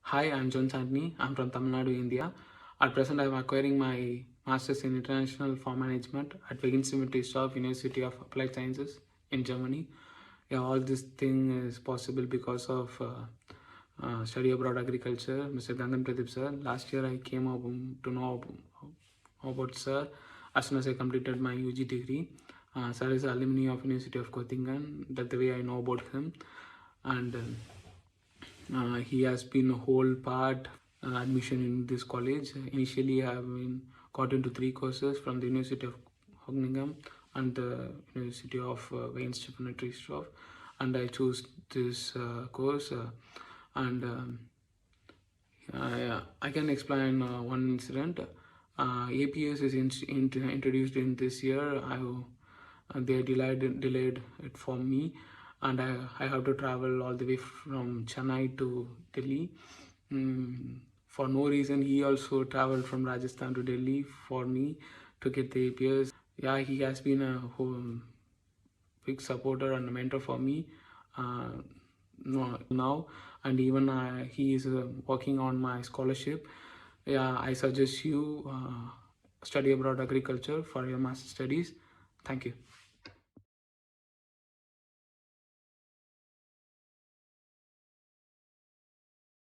Hi, I'm Antony. I'm from Tamil Nadu, India. At present, I'm acquiring my Masters in International Farm Management at Wegenstimmt University of Applied Sciences in Germany. Yeah, all this thing is possible because of study abroad agriculture, Mr. Gangan Pradip sir. Last year, I came up to know about sir as soon as I completed my UG degree. Sir is alumni of University of Göttingen. That's the way I know about him, and. He has been a whole part admission in this college. Initially, I have been got into 3 courses from the University of Hockningham and the University of Weinstephen, and I chose this course. I can explain one incident. APS is introduced in this year. They delayed it for me, and I have to travel all the way from Chennai to Delhi. For no reason, he also traveled from Rajasthan to Delhi for me to get the APS. Yeah, he has been a big supporter and a mentor for me now, and even he is working on my scholarship. Yeah, I suggest you study abroad agriculture for your master studies. Thank you.